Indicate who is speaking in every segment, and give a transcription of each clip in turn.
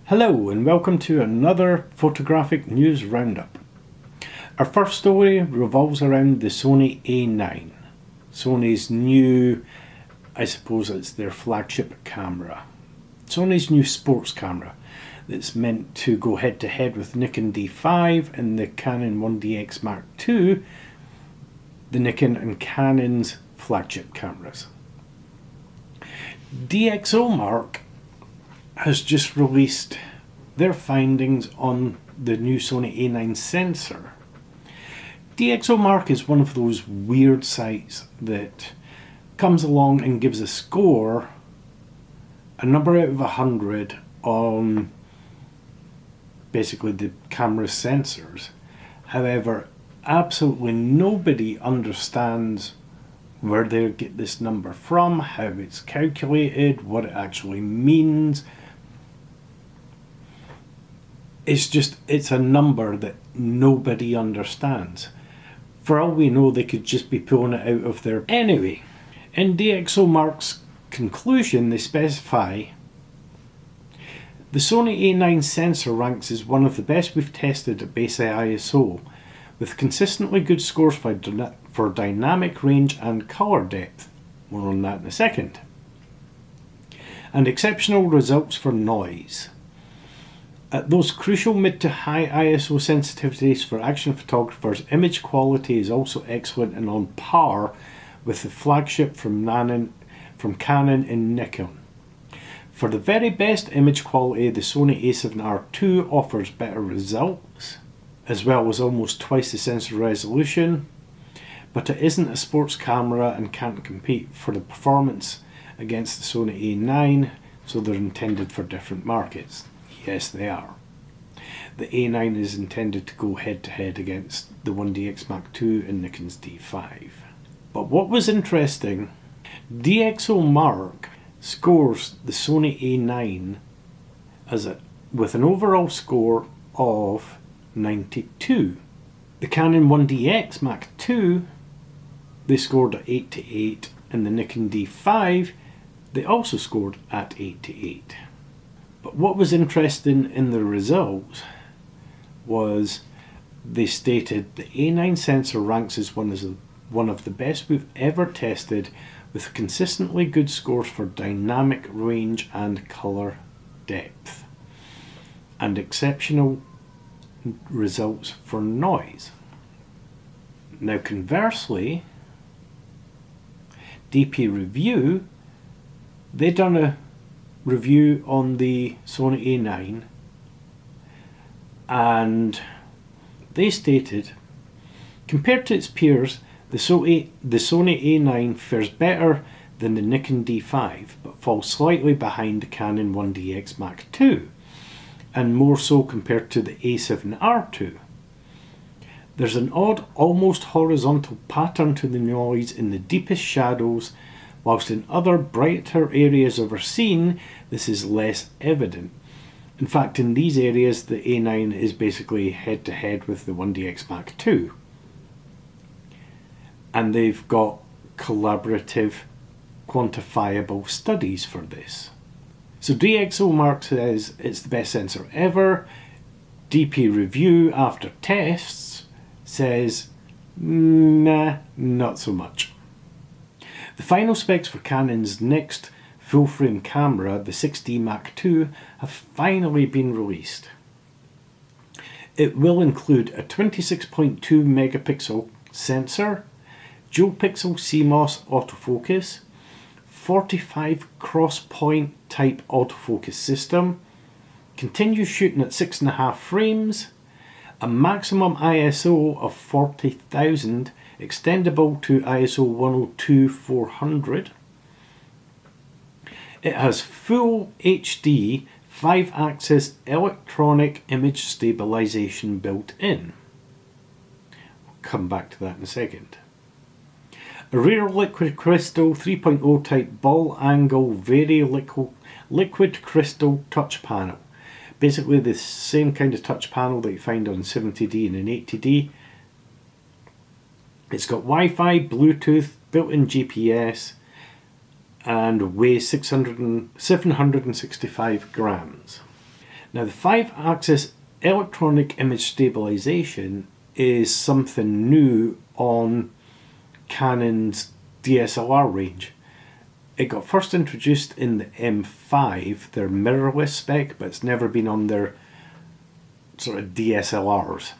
Speaker 1: Hello and welcome to another photographic news roundup. Our first story revolves around the Sony A9. Sony's new, I suppose it's their flagship camera. Sony's new sports camera that's meant to go head to head with Nikon D5 and the Canon 1DX Mark II, the Nikon and Canon's flagship cameras. DxOMark has just released their findings on the new Sony A9 sensor. DxOMark is one of those weird sites that comes along and gives a score, a number out of 100 on basically the camera sensors. However, absolutely nobody understands where they get this number from, how it's calculated, what it actually means. It's a number that nobody understands. For all we know, they could just be pulling it out of their... Anyway, in DxOMark's conclusion, they specify the Sony A9 sensor ranks as one of the best we've tested at base ISO, with consistently good scores for dynamic range and colour depth. More on that in a second. And exceptional results for noise. At those crucial mid to high ISO sensitivities for action photographers, image quality is also excellent and on par with the flagship from Canon and Nikon. For the very best image quality, the Sony a7R II offers better results, as well as almost twice the sensor resolution, but it isn't a sports camera and can't compete for the performance against the Sony A9, so they're intended for different markets. Yes, they are. The A9 is intended to go head to head against the 1DX Mark II and Nikon's D5. But what was interesting, DxOMark scores the Sony A9 with an overall score of 92. The Canon 1DX Mark II, they scored at 88, and the Nikon D5, they also scored at 88. But what was interesting in the results was they stated the A9 sensor ranks as one of the best we've ever tested, with consistently good scores for dynamic range and colour depth, and exceptional results for noise. Now conversely, DP Review, they done a review on the Sony A9 and they stated, compared to its peers, the Sony A9 fares better than the Nikon D5 but falls slightly behind the Canon 1DX Mark II, and more so compared to the A7R II. There's an odd, almost horizontal pattern to the noise in the deepest shadows, whilst in other brighter areas of our scene this is less evident. In fact, in these areas the A9 is basically head to head with the 1DX Mark II. And they've got collaborative, quantifiable studies for this. So DxOMark says it's the best sensor ever. DP Review, after tests, says nah, not so much. The final specs for Canon's next full-frame camera, the 6D Mark II, have finally been released. It will include a 26.2 megapixel sensor, dual pixel CMOS autofocus, 45 cross-point type autofocus system, continues shooting at 6.5 frames, a maximum ISO of 40,000, extendable to ISO 102/400. It has full HD 5-axis electronic image stabilization built in. We'll come back to that in a second. A rear liquid crystal 3.0 type ball angle very liquid crystal touch panel. Basically the same kind of touch panel that you find on 70D and an 80D. It's got Wi-Fi, Bluetooth, built-in GPS, and weighs 765 grams. Now the 5-axis electronic image stabilization is something new on Canon's DSLR range. It got first introduced in the M5, their mirrorless spec, but it's never been on their sort of DSLRs.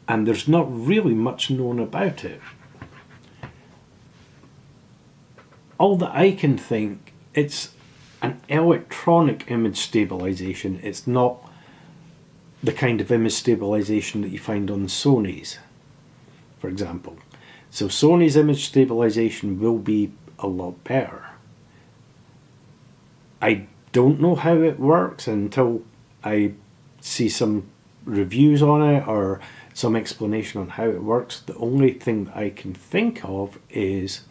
Speaker 1: And there's not really much known about it. All that I can think, it's an electronic image stabilization. It's not the kind of image stabilization that you find on Sony's, for example. So Sony's image stabilization will be a lot better. I don't know how it works until I see some reviews on it or some explanation on how it works. The only thing that I can think of is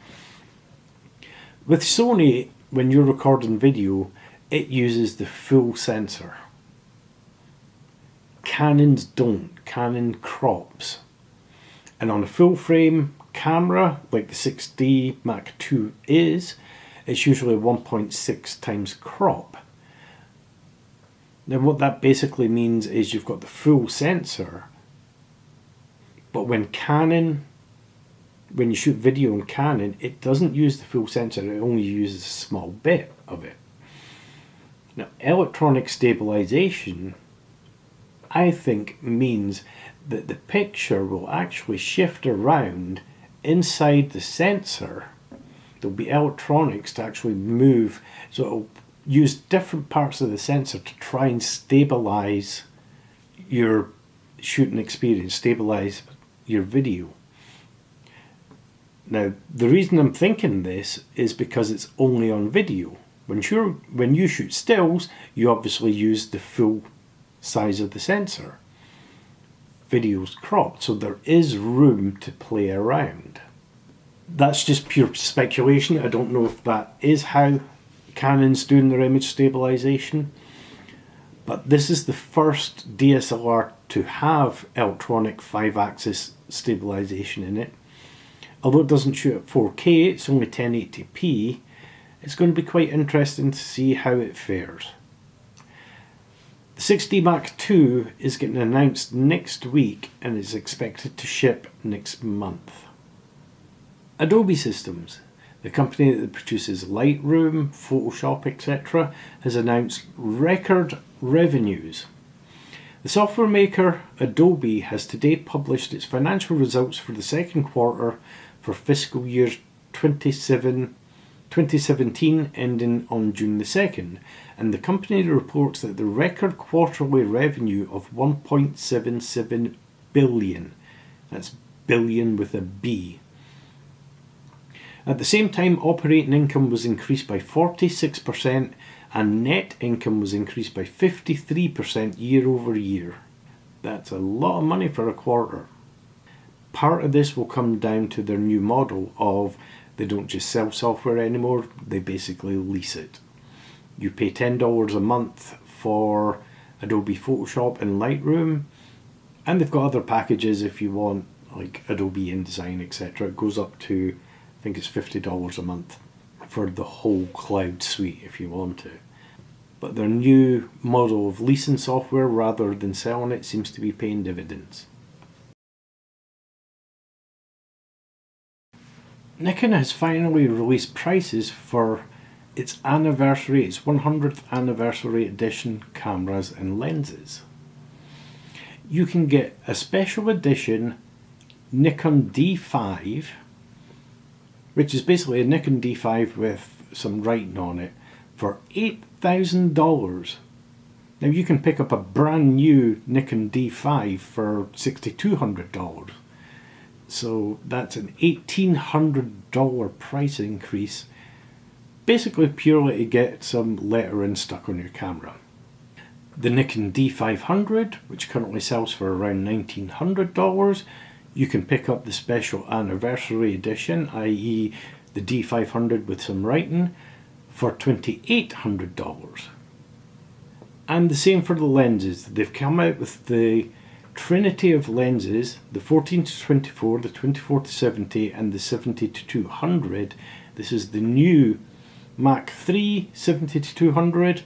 Speaker 1: with Sony, when you're recording video, it uses the full sensor. Canons don't. Canon crops. And on a full frame camera, like the 6D Mark II is, it's usually 1.6 times crop. Now what that basically means is you've got the full sensor, but when you shoot video on Canon, it doesn't use the full sensor, it only uses a small bit of it. Now electronic stabilization, I think, means that the picture will actually shift around inside the sensor. There'll be electronics to actually move, so it'll use different parts of the sensor to try and stabilize your shooting experience, stabilize your video. Now, the reason I'm thinking this is because it's only on video. When you shoot stills, you obviously use the full size of the sensor. Video's cropped, so there is room to play around. That's just pure speculation. I don't know if that is how Canon's doing their image stabilization, but this is the first DSLR to have electronic 5-axis stabilization in it. Although it doesn't shoot at 4K, it's only 1080p, it's going to be quite interesting to see how it fares. The 6D Mark II is getting announced next week and is expected to ship next month. Adobe Systems, the company that produces Lightroom, Photoshop, etc., has announced record revenues. The software maker Adobe has today published its financial results for the second quarter for fiscal year 2017 ending on June the 2nd, and the company reports that the record quarterly revenue of 1.77 billion, that's billion with a B. At the same time, operating income was increased by 46% and net income was increased by 53% year over year. That's a lot of money for a quarter. Part of this will come down to their new model of they don't just sell software anymore, they basically lease it. You pay $10 a month for Adobe Photoshop and Lightroom, and they've got other packages if you want, like Adobe InDesign, etc. It goes up to, I think it's $50 a month for the whole cloud suite if you want it. But their new model of leasing software rather than selling it seems to be paying dividends. Nikon has finally released prices for its 100th anniversary edition cameras and lenses. You can get a special edition Nikon D5, which is basically a Nikon D5 with some writing on it, for $8,000. Now you can pick up a brand new Nikon D5 for $6,200. So that's an $1,800 price increase, basically purely to get some lettering stuck on your camera. The Nikon D500, which currently sells for around $1,900, you can pick up the special anniversary edition, i.e. the D500 with some writing, for $2,800. And the same for the lenses. They've come out with the trinity of lenses, the 14-24, the 24-70 and the 70-200. This is the new Mark III 70-200.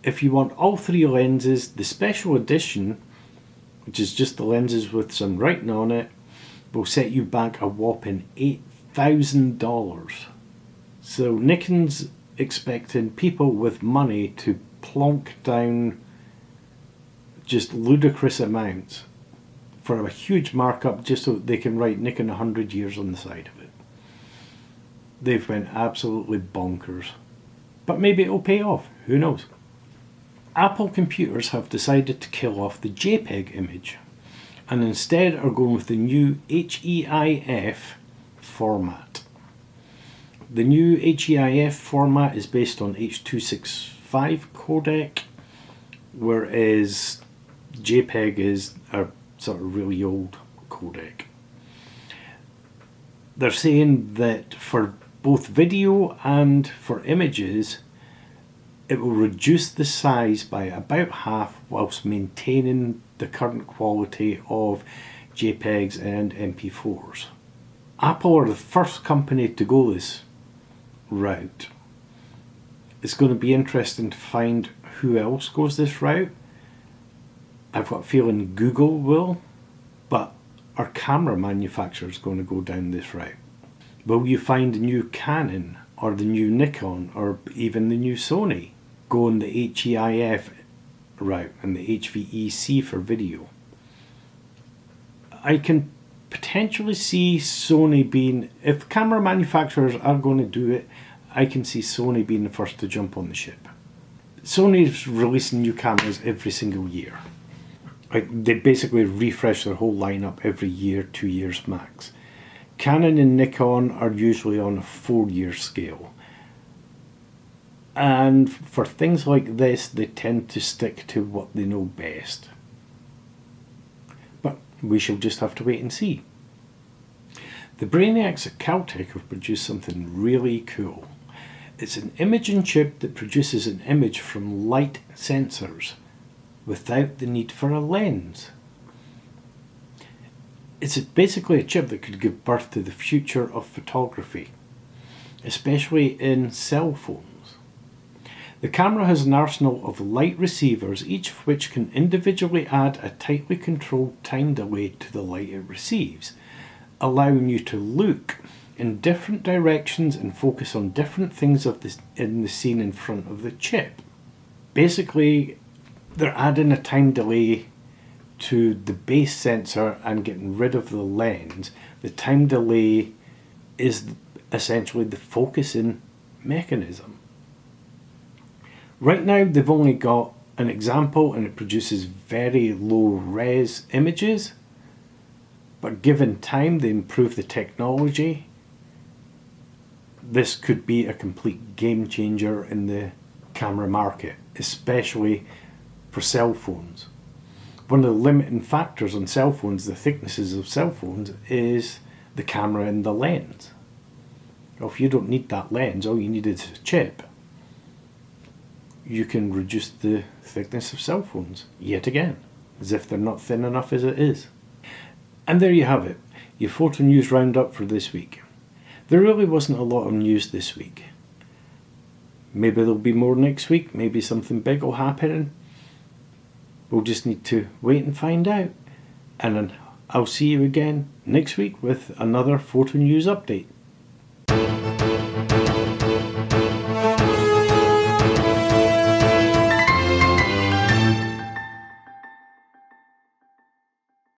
Speaker 1: If you want all three lenses, the special edition, which is just the lenses with some writing on it, will set you back a whopping $8,000. So Nikon's expecting people with money to plonk down just ludicrous amounts for a huge markup just so they can write Nikon 100 years on the side of it. They've went absolutely bonkers. But maybe it'll pay off, who knows? Apple computers have decided to kill off the JPEG image and instead are going with the new HEIF format. The new HEIF format is based on H.265 codec, whereas JPEG is a sort of really old codec. They're saying that for both video and for images, it will reduce the size by about half whilst maintaining the current quality of JPEGs and MP4s. Apple are the first company to go this route. It's going to be interesting to find who else goes this route. I've got a feeling Google will, but our camera manufacturer is going to go down this route. Will you find the new Canon or the new Nikon or even the new Sony going the HEIF route and the HVEC for video? I can potentially see Sony being, if camera manufacturers are going to do it, I can see Sony being the first to jump on the ship. Sony's releasing new cameras every single year. Like, they basically refresh their whole lineup every year, 2 years max. Canon and Nikon are usually on a 4-year scale. And for things like this, they tend to stick to what they know best. But we shall just have to wait and see. The brainiacs at Caltech have produced something really cool. It's an imaging chip that produces an image from light sensors without the need for a lens. It's basically a chip that could give birth to the future of photography, especially in cell phones. The camera has an arsenal of light receivers, each of which can individually add a tightly controlled time delay to the light it receives, allowing you to look in different directions and focus on different things in the scene in front of the chip. Basically, they're adding a time delay to the base sensor and getting rid of the lens. The time delay is essentially the focusing mechanism. Right now they've only got an example and it produces very low res images, but given time they improve the technology. This could be a complete game changer in the camera market, especially for cell phones. One of the limiting factors on cell phones, the thicknesses of cell phones, is the camera and the lens. Well, if you don't need that lens, all you need is a chip, you can reduce the thickness of cell phones yet again, as if they're not thin enough as it is. And there you have it, your photo news roundup for this week. There really wasn't a lot of news this week. Maybe there'll be more next week, maybe something big will happen. We'll just need to wait and find out. And then I'll see you again next week with another photo news update.